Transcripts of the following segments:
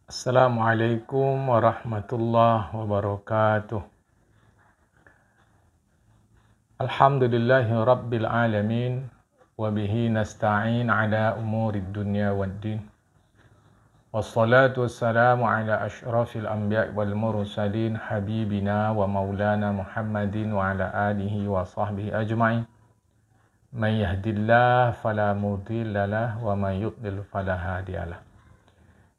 Assalamualaikum warahmatullahi wabarakatuh. Alhamdulillahi rabbil alamin wa bihi nasta'in ala umurid dunya waddin. Wassalatu wassalamu ala asyrafil anbiya'i wal mursalin habibina wa maulana Muhammadin wa ala alihi wa sahbihi ajma'in. Man yahdillah fala mudhillalah wa man yudlil fala hadiyalah.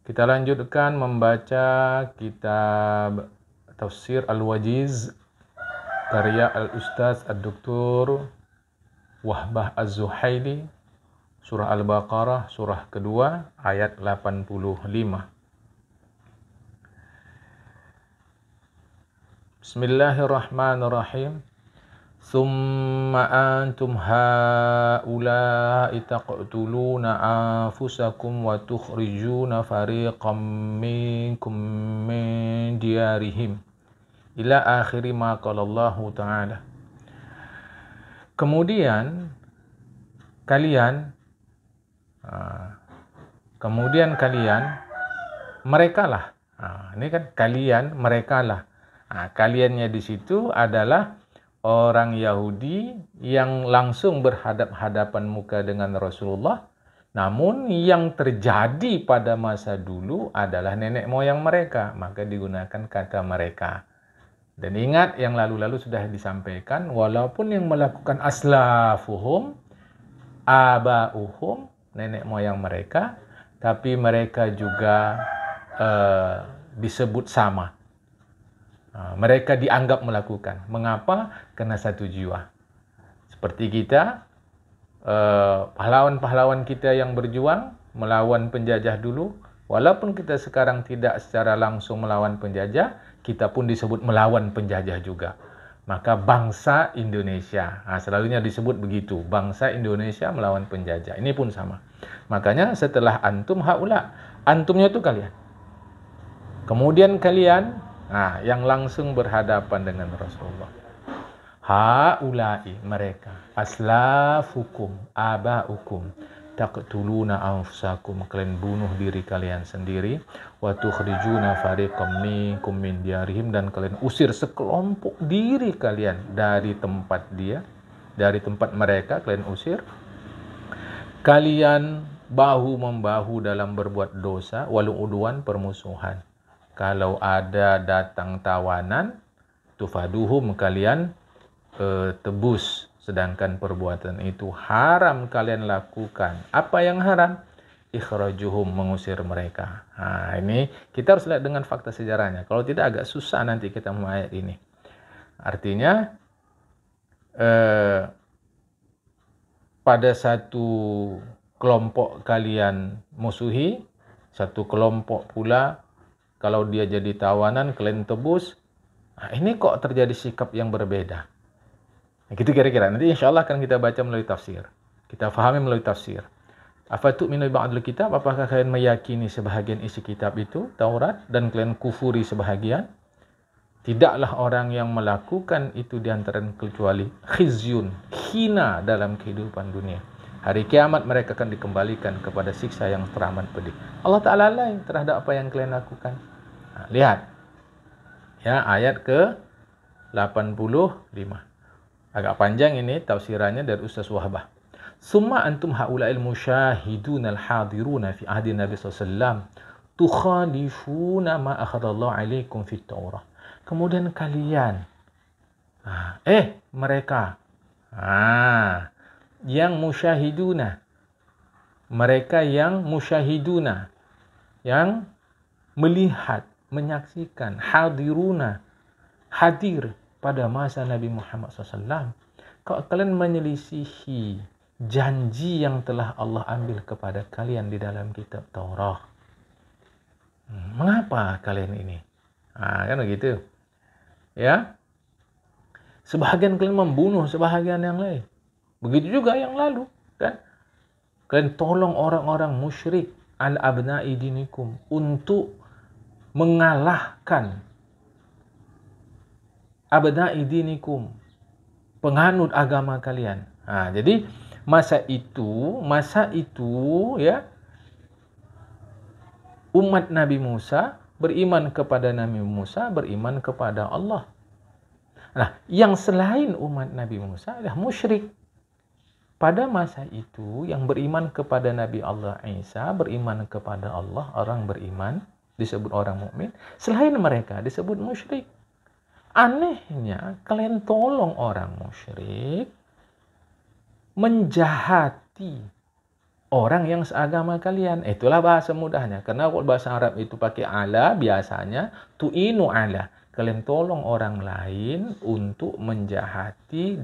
Kita lanjutkan membaca kitab Tafsir Al-Wajiz karya Al-Ustaz Ad-Doktor Wahbah Az-Zuhaili, surah Al-Baqarah, surah kedua, ayat 85. Bismillahirrahmanirrahim. Summa antum haula'i taqtuluna anfusakum wa tukhrijuna fariqam minkum min diyarihim ila akhiri ma qala Allah Ta'ala. Kemudian kalian merekalah. Ini kan kalian, merekalah. Kaliannya di situ adalah orang Yahudi yang langsung berhadap-hadapan muka dengan Rasulullah. Namun yang terjadi pada masa dulu adalah nenek moyang mereka, maka digunakan kata mereka. Dan ingat yang lalu-lalu sudah disampaikan, walaupun yang melakukan aslafuhum, abauhum, nenek moyang mereka, tapi mereka juga disebut sama. Mereka dianggap melakukan. Mengapa? Karena satu jiwa. Seperti kita, pahlawan-pahlawan kita yang berjuang melawan penjajah dulu, walaupun kita sekarang tidak secara langsung melawan penjajah, kita pun disebut melawan penjajah juga. Maka bangsa Indonesia, selalunya disebut begitu, bangsa Indonesia melawan penjajah. Ini pun sama. Makanya setelah antum haula, antumnya itu kalian. Kemudian kalian, yang langsung berhadapan dengan Rasulullah. Haula'i, mereka, aslafukum, abaukum, taqtuluna anfusakum, kalian bunuh diri kalian sendiri, wa tukhrijuna fariqam minkum min diyarihim, dan kalian usir sekelompok diri kalian dari tempat mereka, kalian usir. Kalian bahu-membahu dalam berbuat dosa, walu'udwan, permusuhan. Kalau ada datang tawanan, tufaduhum, kalian tebus. Sedangkan perbuatan itu haram kalian lakukan. Apa yang haram? Ikhrajuhum, mengusir mereka. Ini kita harus lihat dengan fakta sejarahnya. Kalau tidak agak susah nanti kita memahami ayat ini. Artinya pada satu kelompok kalian musuhi, satu kelompok pula kalau dia jadi tawanan, kalian tebus. Ini kok terjadi sikap yang berbeda. Gitu kira-kira. Nanti insya Allah akan kita baca melalui tafsir. Kita fahami melalui tafsir. Afatu'minu ba'dul kitab? Apakah kalian meyakini sebahagian isi kitab itu, Taurat, dan kalian kufuri sebahagian? Tidaklah orang yang melakukan itu di antara kecuali khizyun, hina dalam kehidupan dunia. Hari kiamat mereka akan dikembalikan kepada siksa yang teramat pedih. Allah Ta'ala lain terhadap apa yang kalian lakukan. Lihat. Ya, ayat ke-85. Agak panjang ini tafsirannya dari Ustaz Wahbah. Summa antum haula'il musyahiduna al-hadiruna fi ahdi Nabi SAW tukhalifuna ma akhadallahu alaikum fit Taurah. Kemudian kalian, mereka, yang musyahiduna, mereka yang musyahiduna, yang melihat, menyaksikan, hadiruna, hadir pada masa Nabi Muhammad SAW. Kalau kalian menyelisihi janji yang telah Allah ambil kepada kalian di dalam kitab Taurat, mengapa kalian ini? Kan begitu. Ya. Sebahagian kalian membunuh sebahagian yang lain. Begitu juga yang lalu, kan? Kalian tolong orang-orang musyrik al-abna'i dinikum untuk mengalahkan abna'i dinikum, penganut agama kalian. Jadi masa itu ya, Umat Nabi Musa beriman kepada Nabi Musa, beriman kepada Allah. Nah, yang selain umat Nabi Musa adalah musyrik. Pada masa itu, yang beriman kepada Nabi Allah Isa, beriman kepada Allah, orang beriman, disebut orang mukmin. Selain mereka disebut musyrik. Anehnya, kalian tolong orang musyrik menjahati orang yang seagama kalian. Itulah bahasa mudahnya. Karena kalau bahasa Arab itu pakai ala, biasanya tu'inu ala. Kalian tolong orang lain untuk menjahati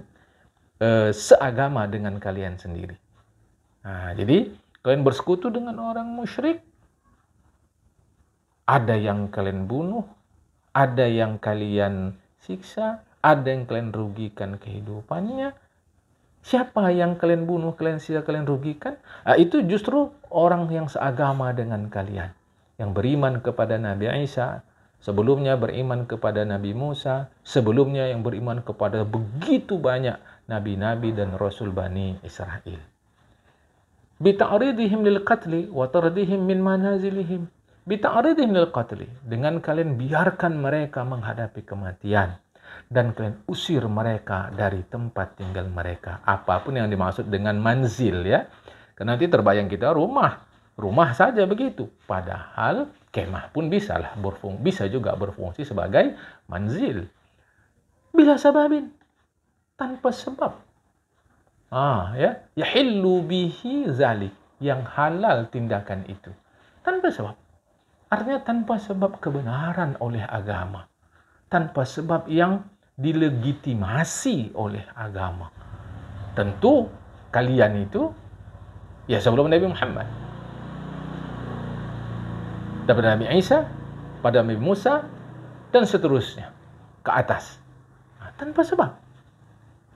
seagama dengan kalian sendiri. Nah, jadi kalian bersekutu dengan orang musyrik. Ada yang kalian bunuh, ada yang kalian siksa, ada yang kalian rugikan kehidupannya. Siapa yang kalian bunuh, kalian siksa, kalian rugikan? Itu justru orang yang seagama dengan kalian. Yang beriman kepada Nabi Isa, sebelumnya beriman kepada Nabi Musa, sebelumnya yang beriman kepada begitu banyak nabi-nabi dan rasul Bani Israel. Bita'ridihim lil qatli wa tardihim min manazilihim. Bita'ridihim lil qatli. Dengan kalian biarkan mereka menghadapi kematian. Dan kalian usir mereka dari tempat tinggal mereka. Apapun yang dimaksud dengan manzil ya. Karena nanti terbayang kita rumah. Rumah saja begitu. Padahal kemah pun bisa juga berfungsi sebagai manzil. Bila sababin. Tanpa sebab. Ya. Yahillu bihi zalik. Yang halal tindakan itu. Tanpa sebab. Artinya tanpa sebab kebenaran oleh agama. Tanpa sebab yang dilegitimasi oleh agama. Tentu kalian itu ya sebelum Nabi Muhammad. Daripada Nabi Isa, pada Nabi Musa dan seterusnya ke atas. Tanpa sebab.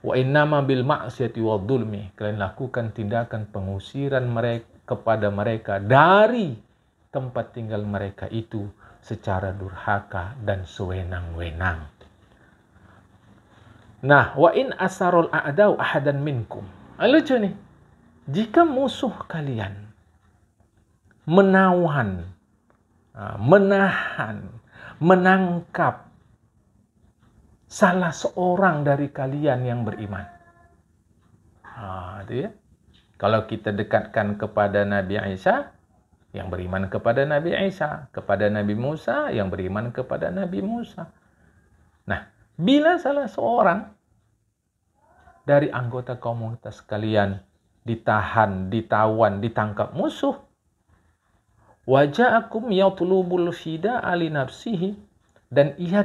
Wa innama bil ma'siyati wad dhulmi. Kalian lakukan tindakan pengusiran mereka kepada mereka dari tempat tinggal mereka itu secara durhaka dan sewenang-wenang. Nah, wa in asarul a'dau ahadan minkum. Lucu nih. Jika musuh kalian menahan, menangkap salah seorang dari kalian yang beriman. Itu ya. Kalau kita dekatkan kepada Nabi Isa, yang beriman kepada Nabi Isa, kepada Nabi Musa, yang beriman kepada Nabi Musa. Nah, bila salah seorang dari anggota komunitas kalian ditahan, ditawan, ditangkap musuh, waja'akum yatlubul fida'a li nafsihi, dan dia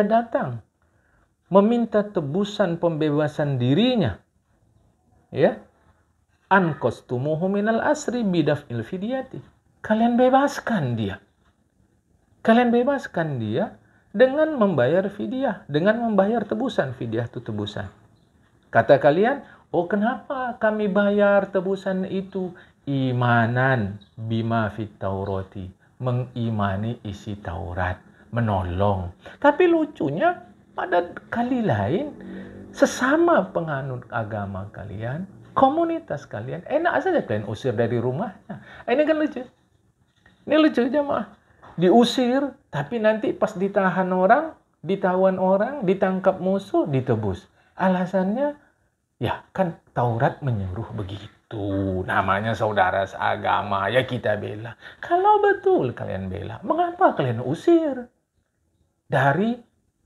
datang meminta tebusan pembebasan dirinya, ya, anqastumuhu minal asri bidaf'il fidyati. Kalian bebaskan dia dengan membayar fidyah, dengan membayar tebusan. Fidyah itu tebusan. Kata kalian, kenapa kami bayar tebusan itu? Imanan bima fit Taurati, mengimani isi Taurat, menolong. Tapi lucunya pada kali lain, sesama penganut agama kalian, komunitas kalian, enak saja kalian usir dari rumahnya. Ini kan lucu. Ini lucu jemaah. Diusir, tapi nanti pas ditahan orang, ditawan orang, ditangkap musuh, ditebus. Alasannya, ya kan Taurat menyuruh begitu. Namanya saudara seagama, ya kita bela. Kalau betul kalian bela, mengapa kalian usir? Dari,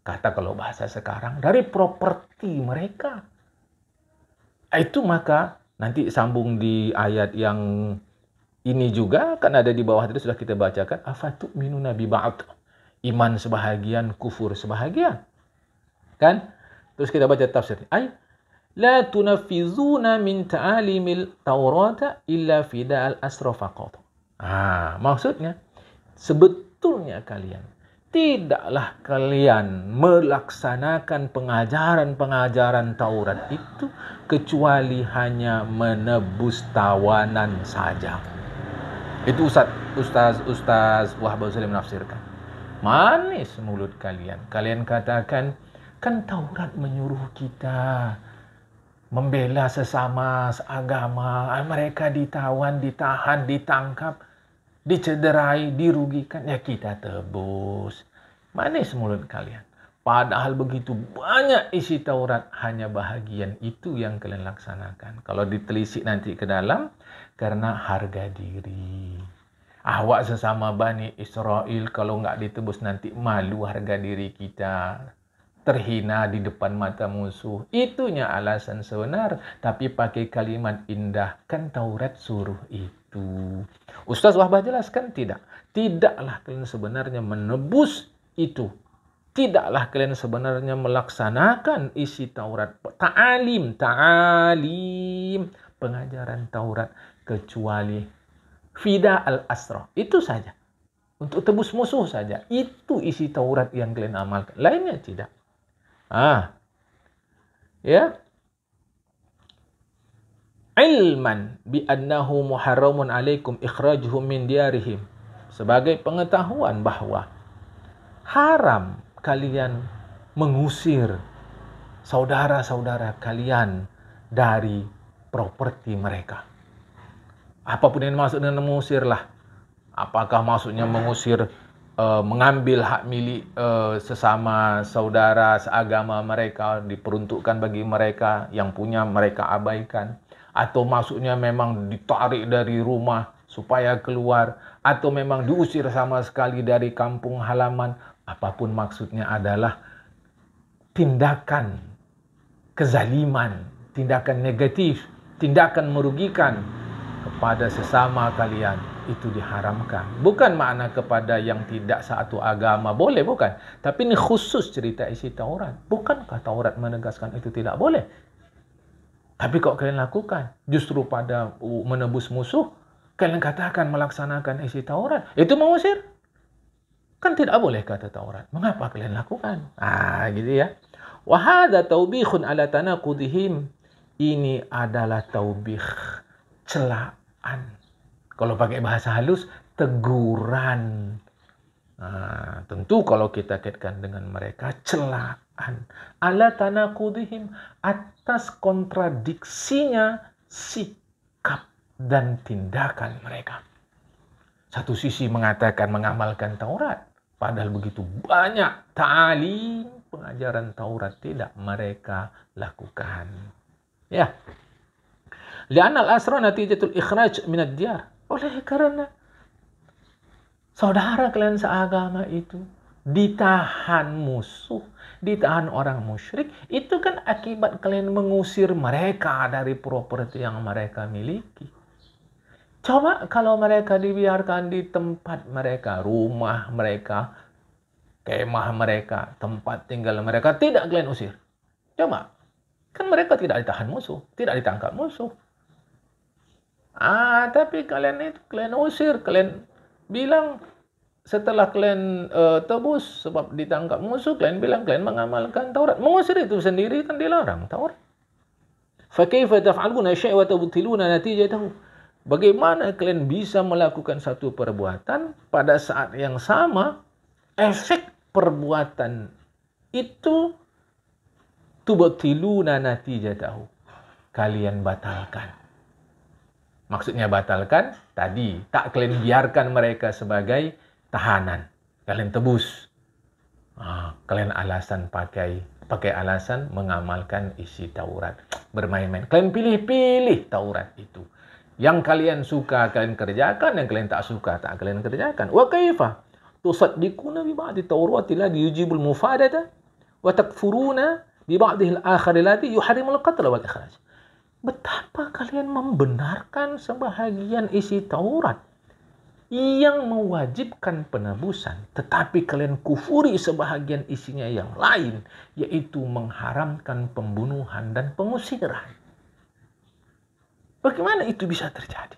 kata kalau bahasa sekarang, dari properti mereka. Itu maka, nanti sambung di ayat yang ini juga kan ada di bawah itu sudah kita bacakan, afatu'minuna bi ba'd. Iman sebahagian, kufur sebahagian. Kan? Terus kita baca tafsir. La tunafizuna min ta'alimil Taurata illa fida'al asra faqat. Maksudnya sebetulnya kalian tidaklah kalian melaksanakan pengajaran-pengajaran Taurat itu kecuali hanya menebus tawanan saja. Itu Ustaz Wahab Salim menafsirkan. Manis mulut kalian. Kalian katakan, kan Taurat menyuruh kita membela sesama seagama. Mereka ditawan, ditahan, ditangkap. dicederai, dirugikan, ya kita tebus. Manis mulut kalian. Padahal begitu banyak isi Taurat, hanya bahagian itu yang kalian laksanakan. Kalau ditelisik nanti ke dalam, karena harga diri. Awak sesama Bani Israel, kalau nggak ditebus nanti malu harga diri kita. Terhina di depan mata musuh. Itunya alasan sebenar. Tapi pakai kalimat indah. Kan Taurat suruh itu. Ustaz Wahbah jelaskan tidak. Tidaklah kalian sebenarnya menebus itu. Tidaklah kalian sebenarnya melaksanakan isi Taurat. Ta'alim. Pengajaran Taurat. Kecuali fida al-asra. Itu saja. Untuk tebus musuh saja. Itu isi Taurat yang kalian amalkan. Lainnya tidak. Ya. Ilman bi annahu muharramun alaikum ikhrajuhum min diyarihim. Sebagai pengetahuan bahwa haram kalian mengusir saudara-saudara kalian dari properti mereka. Apapun yang maksud dengan mengusir lah. Apakah maksudnya mengusir mengambil hak milik sesama saudara seagama mereka, diperuntukkan bagi mereka, yang punya mereka abaikan, atau maksudnya memang ditarik dari rumah supaya keluar, atau memang diusir sama sekali dari kampung halaman. Apapun maksudnya adalah tindakan kezaliman, tindakan negatif, tindakan merugikan kepada sesama kalian, itu diharamkan. Bukan makna kepada yang tidak satu agama, boleh, bukan. Tapi ini khusus cerita isi Taurat. Bukankah Taurat menegaskan itu tidak boleh? Tapi kok kalian lakukan? Justru pada menebus musuh, kalian katakan melaksanakan isi Taurat. Itu mengusir? Kan tidak boleh kata Taurat. Mengapa kalian lakukan? Gitu ya. Wa hadza taubikhun ala tanaqudihim. Ini adalah taubih, celaan. Kalau pakai bahasa halus, teguran. Tentu kalau kita kaitkan dengan mereka, celaan. Ala tanaqudihim, atas kontradiksinya sikap dan tindakan mereka. Satu sisi mengatakan mengamalkan Taurat, padahal begitu banyak ta'alim, pengajaran Taurat tidak mereka lakukan. Ya. Li'anna al-asra natijatul ikhraj minad diyar. Oleh karena saudara kalian seagama itu ditahan musuh, ditahan orang musyrik, itu kan akibat kalian mengusir mereka dari properti yang mereka miliki. Coba kalau mereka dibiarkan di tempat mereka, rumah mereka, kemah mereka, tempat tinggal mereka, tidak kalian usir. Coba, kan mereka tidak ditahan musuh, tidak ditangkap musuh. Tapi kalian usir, kalian bilang setelah kalian tebus sebab ditangkap musuh, kalian bilang kalian mengamalkan Taurat. Mengusir itu sendiri kan dilarang Taurat. Fa kaifa taf'aluna syai'an wa tabtiluna natijatahu? Bagaimana kalian bisa melakukan satu perbuatan pada saat yang sama efek perbuatan itu tubtiluna natijatahu, kalian batalkan. Maksudnya batalkan tadi, tak kalian biarkan mereka sebagai tahanan, kalian tebus. Kalian alasan pakai alasan mengamalkan isi Taurat, bermain-main. Kalian pilih-pilih Taurat itu. Yang kalian suka kalian kerjakan, yang kalian tak suka tak kalian kerjakan. Wa kaifa tusaddiquna bi ba'di Taurati alladhi yujibul mufadata wa takfuruna bi ba'dihi al-akhar alladhi yuharrimul qatl wal ikhraj. Betapa kalian membenarkan sebahagian isi Taurat yang mewajibkan penebusan, tetapi kalian kufuri sebahagian isinya yang lain, yaitu mengharamkan pembunuhan dan pengusiran. Bagaimana itu bisa terjadi?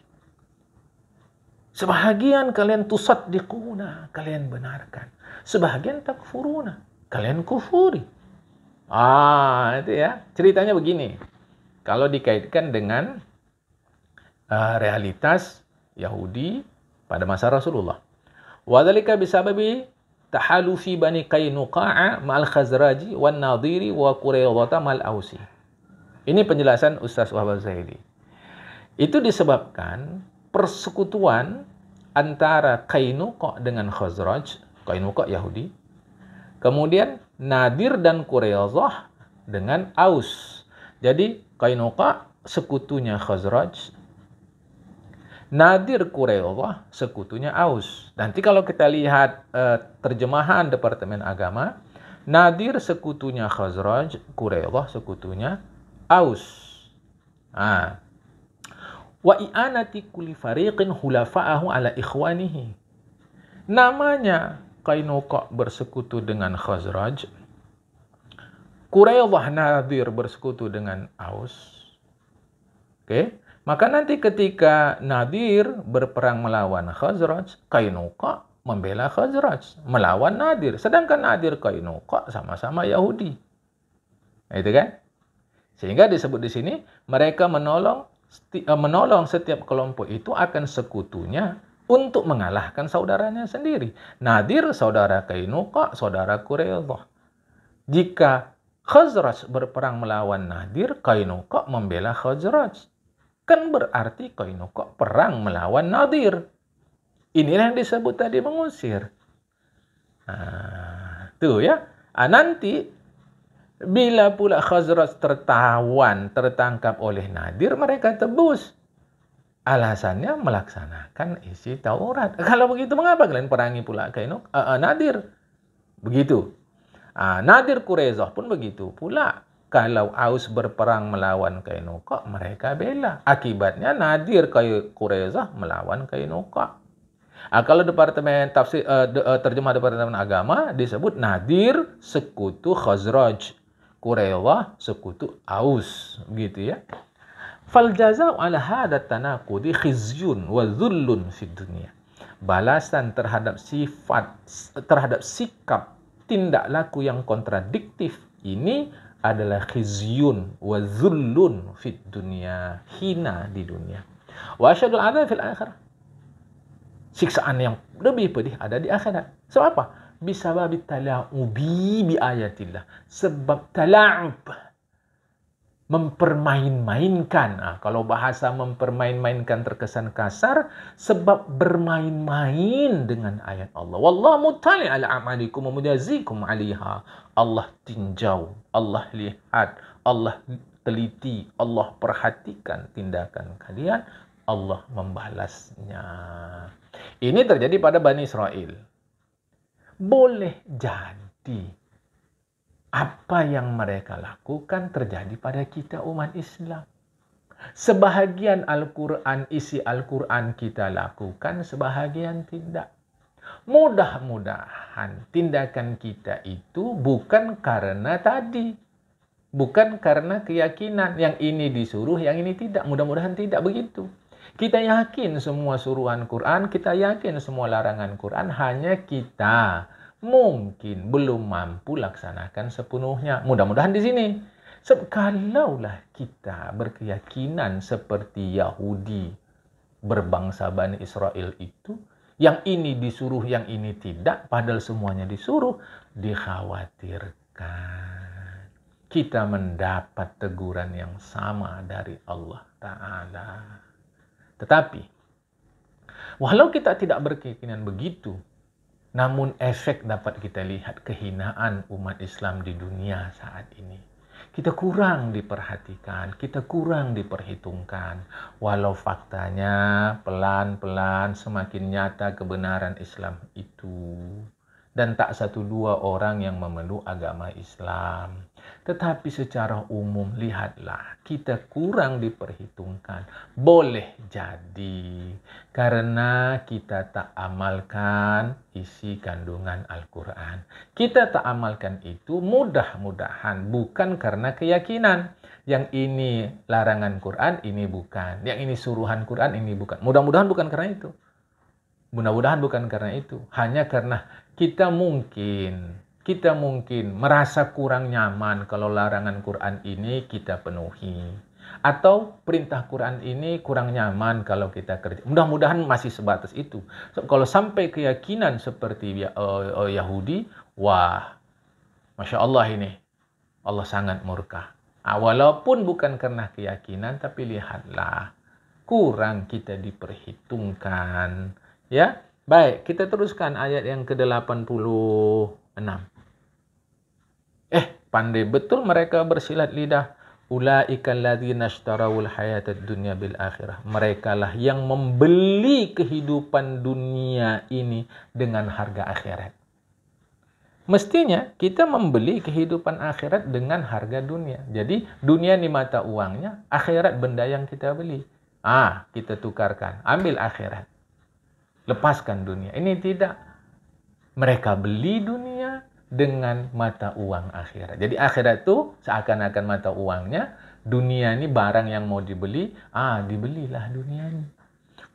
Sebahagian kalian tusaddiquna, kalian benarkan. Sebahagian takfuruna, kalian kufuri. Itu ya. Ceritanya begini. Kalau dikaitkan dengan realitas Yahudi pada masa Rasulullah. Wa dzalika bisababi tahalufi Bani Qainuqa' ma'al Khazraji wan Nadhiri wa Quraidah ma'al Ausi. Ini penjelasan Ustaz Wahbah Zaidi. Itu disebabkan persekutuan antara Qainuqa dengan Khazraj, Qainuqa Yahudi, kemudian Nadir dan Quraidah dengan Aus. Jadi Qainuqa sekutunya Khazraj, Nadir Quraidah sekutunya Aus. Nanti kalau kita lihat terjemahan Departemen Agama, Nadir sekutunya Khazraj, Quraidah sekutunya Aus. Wa i'anati kulli fariqin hulafa'ahu ala ikhwanihi. Namanya Qainuqa bersekutu dengan Khazraj, Quraidah Nadir bersekutu dengan Aus. Oke, maka nanti ketika Nadir berperang melawan Khazraj, Qainuqa membela Khazraj melawan Nadir. Sedangkan Nadir Qainuqa sama-sama Yahudi. Itu kan? Sehingga disebut di sini mereka menolong setiap kelompok itu akan sekutunya untuk mengalahkan saudaranya sendiri. Nadir saudara Qainuqa, saudara Quraidah. Jika Khazraj berperang melawan Nadir, Qainuqa membela Khazraj. Kan berarti Qainuqa perang melawan Nadir. Inilah yang disebut tadi mengusir. Tuh ya. Nanti bila pula Khazraj tertangkap oleh Nadir, mereka tebus. Alasannya melaksanakan isi Taurat. Kalau begitu mengapa kalian perangi pula Nadir? Begitu. Nadir Quraidah pun begitu pula. Kalau Aus berperang melawan Qainuqa, mereka bela. Akibatnya Nadir Quraidah melawan Qainuqa. Kalau Departemen Tafsir terjemah Departemen Agama disebut Nadir sekutu Khazraj, Quraidah sekutu Aus, begitu ya. Fal jazau ala hadha tanaqudi khizyun wa dhullun fid dunya. Balasan terhadap sikap tindak laku yang kontradiktif ini adalah khizyun wa dhullun fid dunya, hina di dunia. Wa asyadul adzab fil akhirah. Siksaan yang lebih pedih ada di akhirat. Sebab apa? Bisabab tala'ubi bi ayatillah. Sebab tala'ub, mempermain-mainkan. Kalau bahasa mempermain-mainkan terkesan kasar, sebab bermain-main dengan ayat Allah. Wallahu muttali' ala a'malikum wa mujazikum 'alaiha. Allah tinjau, Allah lihat, Allah teliti, Allah perhatikan tindakan kalian, Allah membalasnya. Ini terjadi pada Bani Israel. Boleh jadi apa yang mereka lakukan terjadi pada kita umat Islam. Sebahagian Al-Quran, isi Al-Quran kita lakukan, sebahagian tidak. Mudah-mudahan tindakan kita itu bukan karena tadi. Bukan karena keyakinan. Yang ini disuruh, yang ini tidak. Mudah-mudahan tidak begitu. Kita yakin semua suruhan Quran, kita yakin semua larangan Quran, hanya kita mungkin belum mampu laksanakan sepenuhnya. Mudah-mudahan di sini. Kalaulah kita berkeyakinan seperti Yahudi berbangsa Bani Israel itu, yang ini disuruh, yang ini tidak, padahal semuanya disuruh, dikhawatirkan kita mendapat teguran yang sama dari Allah Ta'ala. Tetapi, walau kita tidak berkeyakinan begitu, namun efek dapat kita lihat kehinaan umat Islam di dunia saat ini. Kita kurang diperhatikan, kita kurang diperhitungkan. Walau faktanya pelan-pelan semakin nyata kebenaran Islam itu. Dan tak satu dua orang yang memeluk agama Islam. Tetapi secara umum lihatlah, kita kurang diperhitungkan. Boleh jadi karena kita tak amalkan isi kandungan Al-Quran. Kita tak amalkan itu mudah-mudahan bukan karena keyakinan. Yang ini larangan Quran, ini bukan. Yang ini suruhan Quran, ini bukan. Mudah-mudahan bukan karena itu. Mudah-mudahan bukan karena itu. Hanya karena kita mungkin merasa kurang nyaman kalau larangan Quran ini kita penuhi. Atau perintah Quran ini kurang nyaman kalau kita kerja. Mudah-mudahan masih sebatas itu. Kalau sampai keyakinan seperti Yahudi, wah, Masya Allah ini. Allah sangat murka. Walaupun bukan karena keyakinan, tapi lihatlah. Kurang kita diperhitungkan. Ya, baik, kita teruskan ayat yang ke-86. Pandai betul mereka bersilat lidah. Ulaikal ladzina ishtarawul hayatad dunya bil akhirah. Merekalah yang membeli kehidupan dunia ini dengan harga akhirat. Mestinya kita membeli kehidupan akhirat dengan harga dunia. Jadi dunia ni mata uangnya, akhirat benda yang kita beli. Kita tukarkan, ambil akhirat. Lepaskan dunia. Ini tidak. Mereka beli dunia dengan mata uang akhirat. Jadi akhirat tu seakan-akan mata uangnya, dunia ni barang yang mau dibeli, dibelilah dunia ni.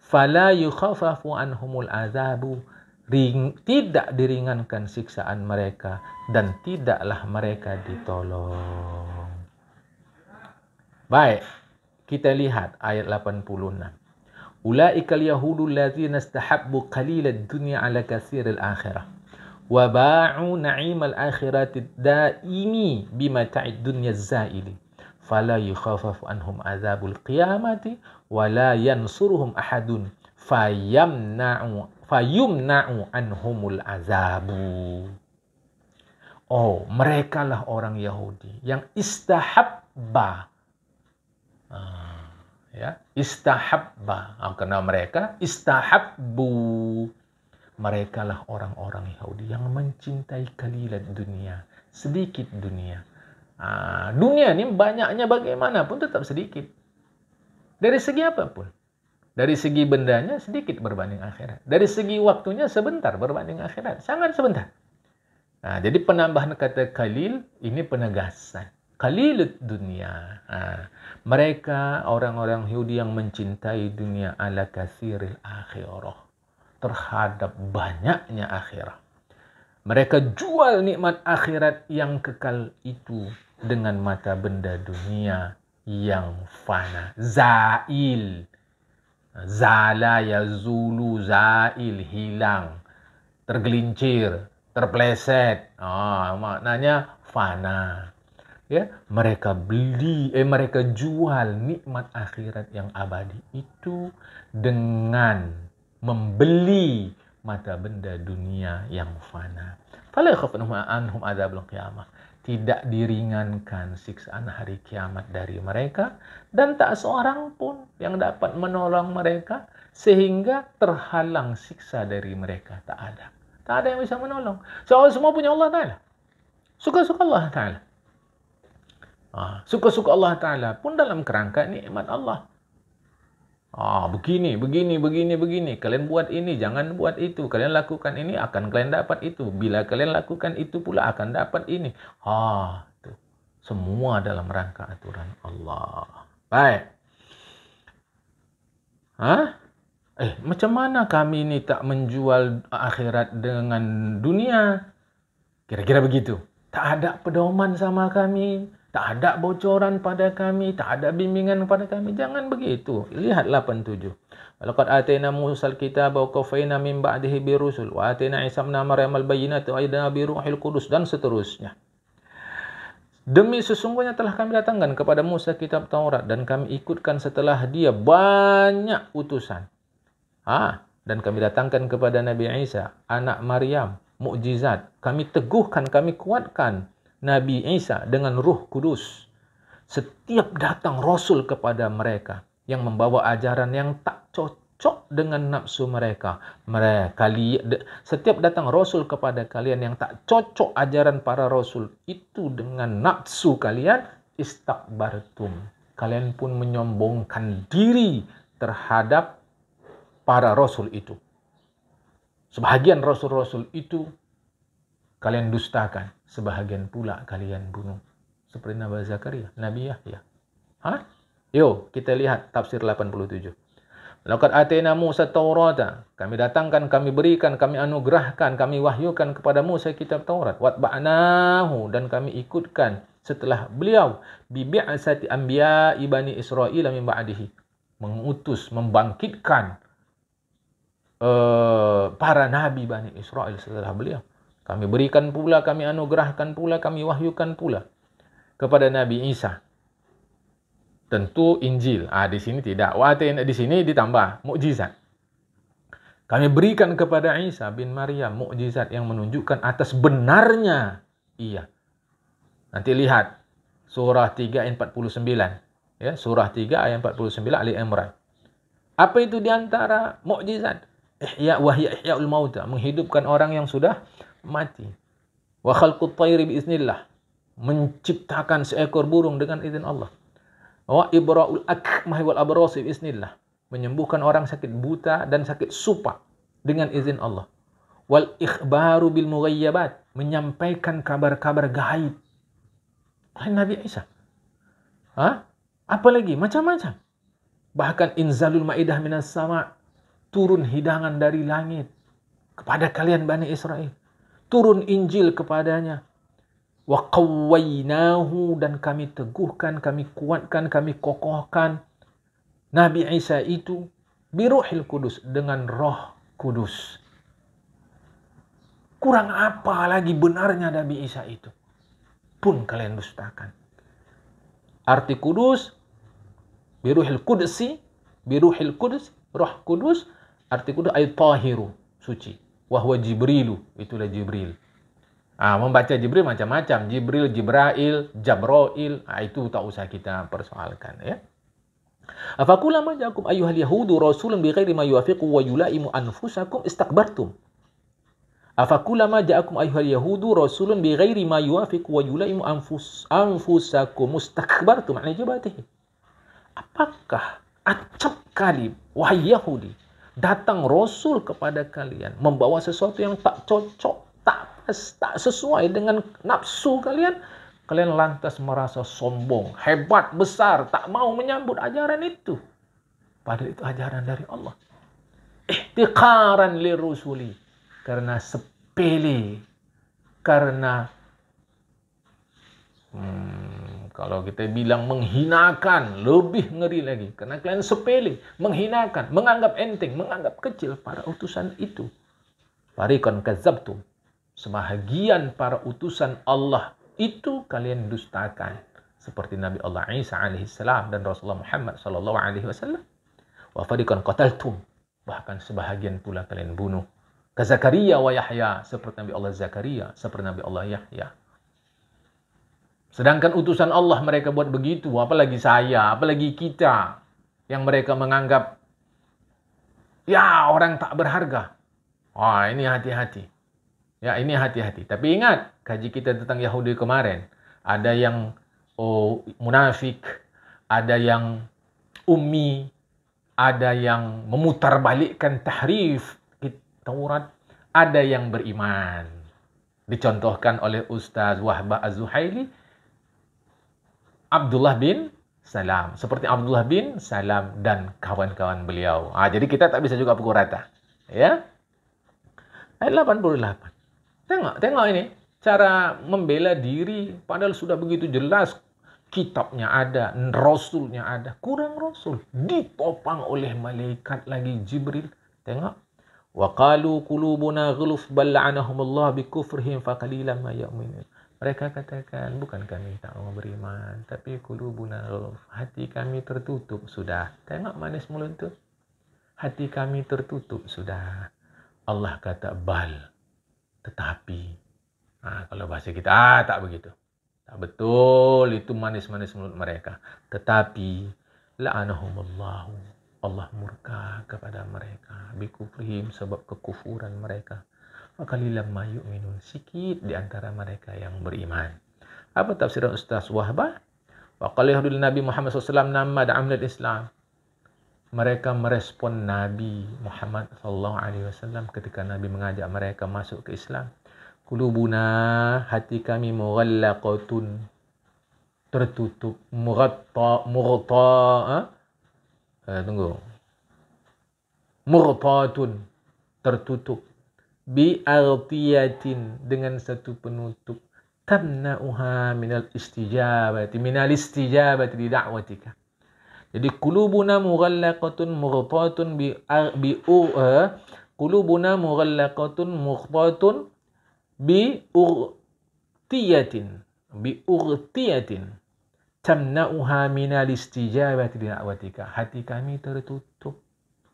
Fala yukhaffafu anhumul azabu. Tidak diringankan siksaan mereka dan tidaklah mereka ditolong. Baik, kita lihat ayat 86. Ulaikal yahudul ladzina istahabbu qalilad dunya ala katsiril akhirah. وباعوا نعيم الآخرة الدائم بمتاع الدنيا الزائل فلا يخفف عنهم عذاب القيامة ولا ينصرهم أحد فيمنع عنهم العذاب. Mereka lah orang Yahudi yang istahabba. Istahabba. Karena mereka istahabbu. Mereka lah orang-orang Yahudi yang mencintai kalilan dunia. Sedikit dunia. Dunia ni banyaknya bagaimanapun tetap sedikit. Dari segi apapun. Dari segi bendanya sedikit berbanding akhirat. Dari segi waktunya sebentar berbanding akhirat. Sangat sebentar. Jadi penambahan kata kalil ini penegasan. Kalilut dunia. Mereka orang-orang Yahudi yang mencintai dunia ala katsiril akhirah. Terhadap banyaknya akhirat. Mereka jual nikmat akhirat yang kekal itu dengan mata benda dunia yang fana. Zail. Zala yazulu, zail, hilang. Tergelincir, terpleset. Maknanya fana. Ya, mereka jual nikmat akhirat yang abadi itu dengan membeli mata benda dunia yang fana. Fala yakhafun anhum adzabul qiyamah. Tidak diringankan siksaan hari kiamat dari mereka dan tak seorang pun yang dapat menolong mereka sehingga terhalang siksa dari mereka. Tak ada. Tak ada yang bisa menolong. Semua punya Allah Ta'ala. Suka-suka Allah Ta'ala. Suka-suka Allah Ta'ala pun dalam kerangka nikmat Allah. Begini. Kalian buat ini, jangan buat itu. Kalian lakukan ini, akan kalian dapat itu. Bila kalian lakukan itu pula, akan dapat ini. Itu. Semua dalam rangka aturan Allah. Baik. Macam mana kami ini tak menjual akhirat dengan dunia? Kira-kira begitu. Tak ada pedoman sama kami. Tak ada bocoran pada kami, tak ada bimbingan pada kami. Jangan begitu. Lihat 87. Walaqad atayna Musal kitaba wa qaffayna min ba'dihi birusul wa atayna Isa ibn Maryam al-bayyinati wa aydana bi ruhil qudus dan seterusnya. Demi sesungguhnya telah kami datangkan kepada Musa kitab Taurat dan kami ikutkan setelah dia banyak utusan. Dan kami datangkan kepada Nabi Isa, anak Maryam, mukjizat. Kami teguhkan, kami kuatkan Nabi Isa dengan Ruh Kudus. Setiap datang Rasul kepada mereka yang membawa ajaran yang tak cocok dengan nafsu mereka. Setiap datang Rasul kepada kalian yang tak cocok ajaran para Rasul itu dengan nafsu kalian, istakbartum. Kalian pun menyombongkan diri terhadap para Rasul itu. Sebahagian Rasul-Rasul itu kalian dustakan, sebahagian pula kalian bunuh. Seperti Nabi Zakaria, Nabi Yahya. Yuk, kita lihat tafsir 87. Laqad atayna Musa Taurata. Kami datangkan, kami berikan, kami anugerahkan, kami wahyukan kepada Musa kitab Taurat. Watba'nahu, dan kami ikutkan setelah beliau. Bibi'asati anbiya'i bani Israel min ba'dihi. Mengutus, membangkitkan para nabi Bani Israel setelah beliau. Kami berikan pula, kami anugerahkan pula, kami wahyukan pula kepada Nabi Isa. Tentu Injil. Di sini tidak. Di sini ditambah mukjizat. Kami berikan kepada Isa bin Maryam mukjizat yang menunjukkan atas benarnya ia. Nanti lihat surah 3 ayat 49. Ya, surah 3 ayat 49 Ali Imran. Apa itu di antara mukjizat? Ihya'ul mauta, menghidupkan orang yang sudah mati. Wa khalqut tayri biiznillah, menciptakan seekor burung dengan izin Allah. Wa ibra'ul akmah wal abrasi biiznillah, menyembuhkan orang sakit buta dan sakit supa dengan izin Allah. Wal ikhbaru bil mughayyabat, menyampaikan kabar-kabar gaib. Nabi Isa. Apa lagi? Macam-macam. Bahkan inzalul ma'idah minas sama', turun hidangan dari langit kepada kalian Bani Israel. Turun Injil kepadanya. Wa qawwainahu, dan kami teguhkan, kami kuatkan, kami kokohkan Nabi Isa itu biruhil kudus, dengan roh kudus. Kurang apa lagi benarnya Nabi Isa itu? Pun kalian dustakan. Arti kudus, biruhil kudsi, biruhil kudus, roh kudus, arti kudus ay tahiru, suci. Wahwa Jibrilu, itulah Jibril. Membaca Jibril macam-macam. Jibril, Jibrail, Jabroil, itu tak usah kita persoalkan, ya. Afakulama ja'akum ayyuhal yahudu rasulun bighairi ma yuwafiqu wa yulaimu anfusakum istakbartum. Afakulama ja'akum ayyuhal yahudu rasulun bighairi ma yuwafiqu wa yulaimu anfusakum istakbartum. Maknanya jawabatihi. Apakah acap kali, wahai Yahudi, datang Rasul kepada kalian membawa sesuatu yang tak cocok, tak pas, tak sesuai dengan nafsu kalian, kalian lantas merasa sombong, hebat, besar, tak mau menyambut ajaran itu. Padahal itu ajaran dari Allah. Ihtiqaran lirusuli, karena sepele, karena kalau kita bilang menghinakan, lebih ngeri lagi. Karena kalian sepele, menghinakan, menganggap enteng, menganggap kecil para utusan itu. Fariqan kadzabtum, sebahagian para utusan Allah itu kalian dustakan. Seperti Nabi Allah Isa alaihissalam dan Rasulullah Muhammad sallallahu alaihi wasallam. Wa fariqan qataltum, bahkan sebahagian pula kalian bunuh. Ka Zakaria wa Yahya, seperti Nabi Allah Zakaria, seperti Nabi Allah Yahya. Sedangkan utusan Allah mereka buat begitu, apalagi saya, apalagi kita, yang mereka menganggap, ya orang tak berharga. Ini hati-hati. Ya, ini hati-hati. Tapi ingat, kaji kita tentang Yahudi kemarin, ada yang munafik, ada yang ummi, ada yang memutarbalikkan tahrif Taurat, ada yang beriman. Dicontohkan oleh Ustaz Wahbah Az-Zuhaili, Abdullah bin Salam. Seperti Abdullah bin Salam dan kawan-kawan beliau. Jadi kita tak bisa juga pukul rata. Ya. Ayat 88. Tengok ini. Cara membela diri. Padahal sudah begitu jelas. Kitabnya ada. Rasulnya ada. Kurang Rasul. Ditopang oleh malaikat lagi Jibril. Tengok. Wa qalu qulubuna ghuluf bal la'anahumullah bi kufrihim faqalilan ma yu'minun. Mereka katakan, bukan kami tak mau beriman, tapi qulubuna ghuluf, hati kami tertutup sudah. Tengok manis mulut tu. Hati kami tertutup sudah. Allah kata bal, tetapi. Kalau bahasa kita tak begitu. Tak betul, itu manis-manis mulut mereka. Tetapi la'anahumullahu, Allah murka kepada mereka bi kufrihim, sebab kekufuran mereka. Qalilan ma yu'minun, sikit di antara mereka yang beriman. Apa tafsiran Ustaz Wahbah? Wa qala yahdul Nabi Muhammad SAW nama da'amil Islam. Mereka merespon Nabi Muhammad SAW ketika Nabi mengajak mereka masuk ke Islam. Qulubuna, hati kami mughallaqatun, tertutup, murtatun, tertutup. Bi'artiyatin, dengan satu penutup, tamna'uha minal istijabati li da'watika. Jadi qulubuna mughallaqatun mughtatun qulubuna mughallaqatun mughtatun bi'urtiyatin tamna'uha minal istijabati li da'watika. Hati kami tertutup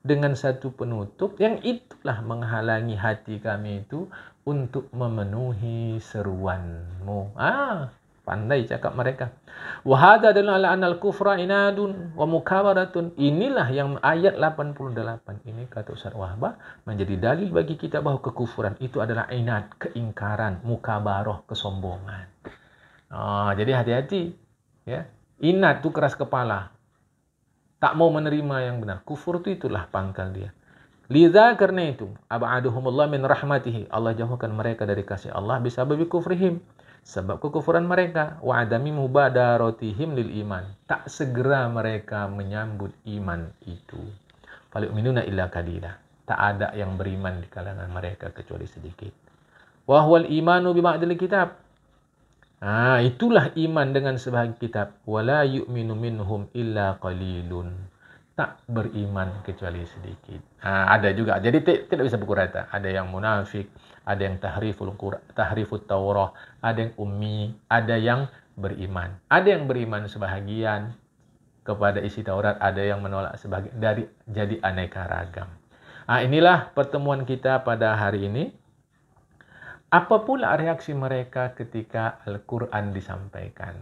dengan satu penutup yang itulah menghalangi hati kami itu untuk memenuhi seruanmu. Pandai cakap mereka. Wa hadza adalah ala anal kufra inadun wa mukabaratun. Inilah yang ayat 88 ini kata Ustaz Wahbah menjadi dalil bagi kita bahawa kekufuran itu adalah inad, keingkaran, mukabarah, kesombongan. Jadi hati-hati ya. Inad tu keras kepala. Tak mau menerima yang benar. Kufur itu itulah pangkal dia. Liza karena itu, ab'aduhumullah min rahmatihi. Allah jauhkan mereka dari kasih Allah bisababi kufrihim. Sebab kekufuran mereka. Wa adami mubadaratihim lil iman. Tak segera mereka menyambut iman itu. Falyu'minuna illa qalila. Tak ada yang beriman di kalangan mereka kecuali sedikit. Wa huwal imanu bima'dil kitab. Itulah iman dengan sebahagian kitab. Wala yu'minu minhum illa qalilun. Tak beriman kecuali sedikit. Ada juga. Jadi tidak bisa pukul rata. Ada yang munafik, ada yang tahrifut Taurah, ada yang ummi, ada yang beriman. Ada yang beriman sebahagian kepada isi Taurat, ada yang menolak sebahagian, dari jadi aneka ragam. Inilah pertemuan kita pada hari ini. Apa pula reaksi mereka ketika Al-Quran disampaikan?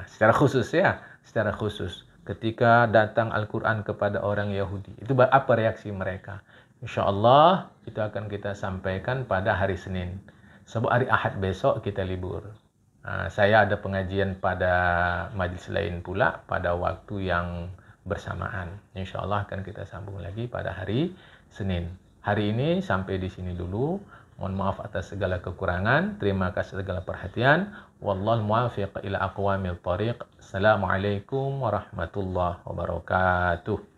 Secara khusus ya, secara khusus. Ketika datang Al-Quran kepada orang Yahudi. Itu apa reaksi mereka? InsyaAllah itu akan kita sampaikan pada hari Senin. Sebab hari Ahad besok kita libur. Saya ada pengajian pada majlis lain pula pada waktu yang bersamaan. InsyaAllah akan kita sambung lagi pada hari Senin. Hari ini sampai di sini dulu. Mohon maaf atas segala kekurangan. Terima kasih segala perhatian. Wallahul muwaffiq ila aqwamil thariq. Assalamualaikum warahmatullahi wabarakatuh.